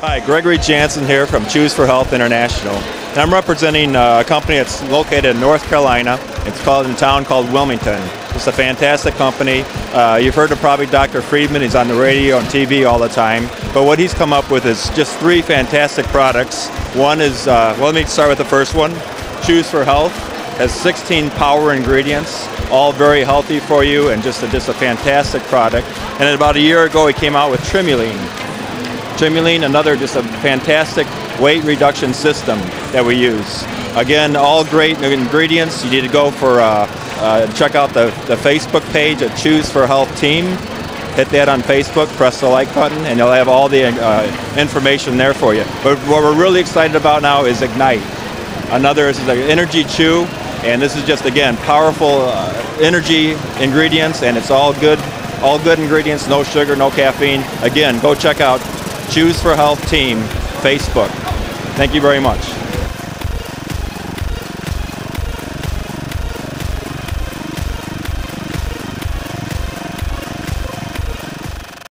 Hi, Gregory Jansen here from Choose for Health International. And I'm representing a company that's located in North Carolina. It's called in a town called Wilmington. It's a fantastic company. You've heard of probably Dr. Friedman. He's on the radio and TV all the time. But what he's come up with is just 3 fantastic products. One is, let me start with the first one. Choose for Health has 16 power ingredients, all very healthy for you, and just a fantastic product. And about a year ago, he came out with Trimulene. Trimulene, another just a fantastic weight reduction system that we use. Again, all great ingredients. You need to go for check out the Facebook page at Choose for Health Team. Hit that on Facebook, press the like button, and you'll have all the information there for you. But what we're really excited about now is Ignite. Another is the Energy Chew, and this is just, again, powerful energy ingredients, and it's all good ingredients, no sugar, no caffeine. Again, go check out Choose for Health Team Facebook. Thank you very much.